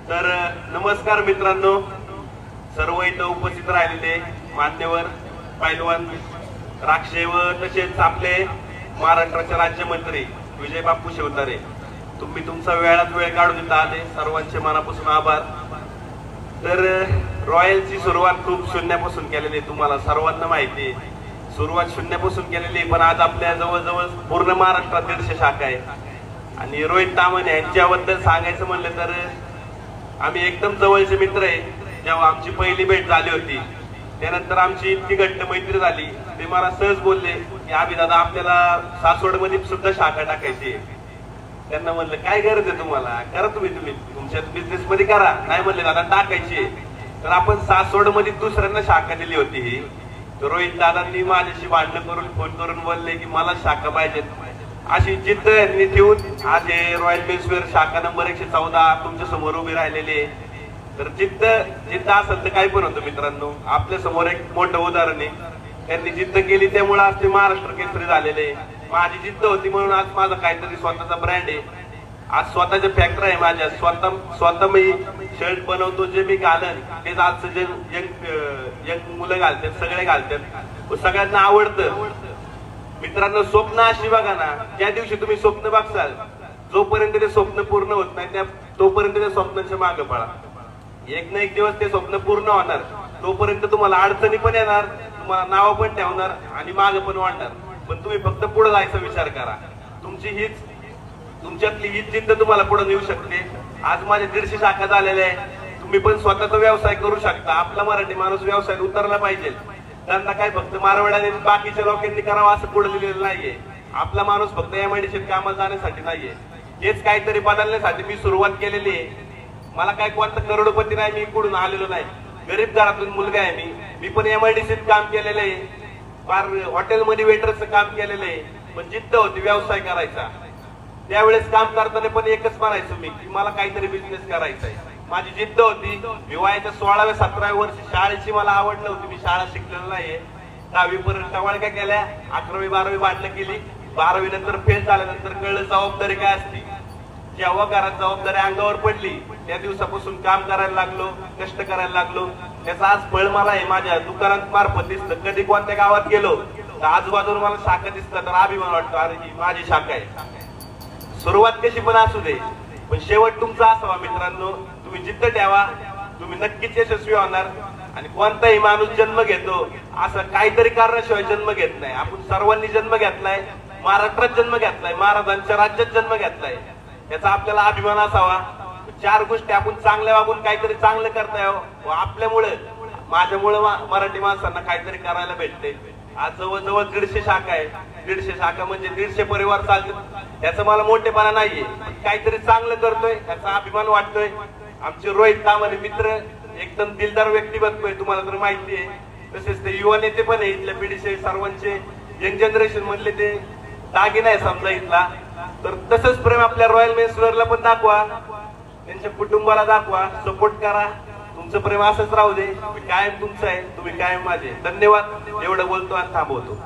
तर नमस्कार मित्रांनो, सर्व इथं उपस्थित राहिलेले मान्यवर पैलवान राक्षे व तसेच आपले महाराष्ट्राचे राज्यमंत्री विजय बापू शिवतारे, तुम्ही तुमचा वेळात वेळ काढून इथं आले, सर्वांचे मनापासून आभार। तर रॉयलची सुरुवात खूप शून्यापासून केलेली आहे, तुम्हाला सर्वांना माहिती आहे। सुरुवात शून्यापासून केलेली आहे, पण आज आपल्या जवळजवळ पूर्ण महाराष्ट्रात 150 शाखा आहे। आणि रोहित तामणे यांच्याबद्दल सांगायचं म्हणलं तर आम्ही एकदम जवळचे मित्र आहे। जेव्हा आमची पहिली भेट झाली होती त्यानंतर आमची इतकी घट्ट मैत्री झाली, ते मला सहज बोलले की आम्ही दादा आपल्याला सासवडमध्ये सुद्धा शाखा टाकायची आहे। त्यांना म्हणलं काय गरज आहे तुम्हाला, करा तुम्ही तुमच्या बिझनेस मध्ये करा। नाही म्हणले दादा टाकायची आहे, तर आपण सासवडमध्ये दुसऱ्यांना शाखा दिली होती ही। तर रोहित दादांनी माझ्याशी भांडण करून फोन करून बोलले की मला शाखा पाहिजेत, अशी जिद्द यांनी ठेवून आज हे रॉयल मेन्सवेअर शाखा नंबर 114 तुमच्या समोर उभी राहिलेली आहे। तर जिद्द असेल तर काही पण होतं मित्रांनो। आपल्या समोर एक मोठं उदाहरण आहे, त्यांनी जिद्द केली त्यामुळे आज ते महाराष्ट्र केसरी झालेले। माझी जिद्द होती म्हणून आज माझा काहीतरी स्वतःचा ब्रँड आहे, आज स्वतःच्या फॅक्टरी आहे माझ्या, स्वतः मी शर्ट बनवतो, जे मी घालन तेच आजचं यंग मुलं घालतात, सगळे घालतात, सगळ्यांना आवडतं। मित्रांनो स्वप्न अशी बघा ना, ज्या दिवशी तुम्ही स्वप्न बघसाल जोपर्यंत ते स्वप्न पूर्ण होत नाही तोपर्यंत त्या स्वप्नाच्या मागे पळा। एक ना एक दिवस ते स्वप्न पूर्ण होणार, तोपर्यंत तुम्हाला अडचणी पण येणार, तुम्हाला नाव पण ठेवणार आणि मागे पण वाढणार, पण तुम्ही फक्त पुढे जायचा विचार करा। तुमच्यातली हीच जिद्द तुम्हाला पुढे नेऊ शकते। आज माझे 150 शाखा झालेल्या आहे, तुम्ही पण स्वतःचा व्यवसाय करू शकता। आपला मराठी माणूस व्यवसायात उतरला पाहिजे, त्यांना काय फक्त मारवाड्याने बाकीच्या लोकांनी करावं असं पुढे लिहिलेलं नाहीये। आपला माणूस फक्त एमआयडीसीत कामाला जाण्यासाठी नाहीये, हेच काहीतरी बदलण्यासाठी मी सुरुवात केलेली आहे। मला काय कोणता करोडपती नाही, मी इकडून आलेलो नाही, गरीब घरातून मुलगा आहे मी पण एमआयडीसीत काम केलेलं आहे, फार हॉटेलमध्ये वेटरचं काम केलेलं आहे, पण जिद्द होती व्यवसाय करायचा। त्यावेळेस काम करताना पण एकच म्हणायचो मी की मला काहीतरी बिझनेस करायचा आहे, माझी जिद्द होती। मी वयाच्या 16व्या 17व्या वर्षी शाळेची मला आवड नव्हती, मी शाळा शिकलेलो नाहीये, 10वी पर्यंत टवाळक्या केल्या, 11वी 12वी बाटलं केली, 12वी नंतर फेल झाल्यानंतर कळलं जबाबदारी काय असते। जेव्हा घरात जबाबदारी अंगावर पडली त्या दिवसापासून काम करायला लागलो, कष्ट करायला लागलो, त्याचा आज फळ मला आहे माझ्या दुकानात मार्फत दिसतं। कधी कोणत्या गावात गेलो तर आजूबाजूला मला शाखा दिसतात तर अभिमान वाटतो, अरे ही माझी शाखा आहे। सुरुवात कशी पण असू दे, पण शेवट तुमचा असावा मित्रांनो। तुम्ही जिद्द ठेवा, तुम्ही नक्कीच यशस्वी होणार। आणि कोणताही माणूस जन्म घेतो असं काहीतरी कारणाशिवाय जन्म घेत नाही। आपण सर्वांनी जन्म घेतलाय, महाराष्ट्रात जन्म घेतलाय, महाराजांच्या राज्यात जन्म घेतलाय, याचा आपल्याला अभिमान असावा। 4 गोष्टी आपण चांगल्या वागून काहीतरी चांगलं करता यावं, आपल्यामुळे माझ्यामुळे मराठी माणसांना काहीतरी करायला भेटते। आज जवळजवळ 150 शाखा आहे, 150 शाखा म्हणजे 150 परिवार चालतात, याचा मला मोठेपणा नाहीये, काहीतरी चांगलं करतोय याचा अभिमान वाटतोय। आमचे रोहित तामणे मित्र एकदम दिलदार व्यक्तिमत्व आहे, तुम्हाला तर माहिती आहे। तसेच ते युवा नेते पण आहे, इथल्या पिढीचे सर्वांचे यंग जनरेशन मधले ते दागिना आहे समजा इथला। तर तसंच प्रेम आपल्या रॉयल मेन्सवेअरला पण दाखवा, त्यांच्या कुटुंबाला दाखवा, सपोर्ट करा। तुमचं प्रेम असंच राहू दे, मी कायम तुमचं आहे, तुम्ही कायम माझे। धन्यवाद, एवढं बोलतो आणि थांबवतो।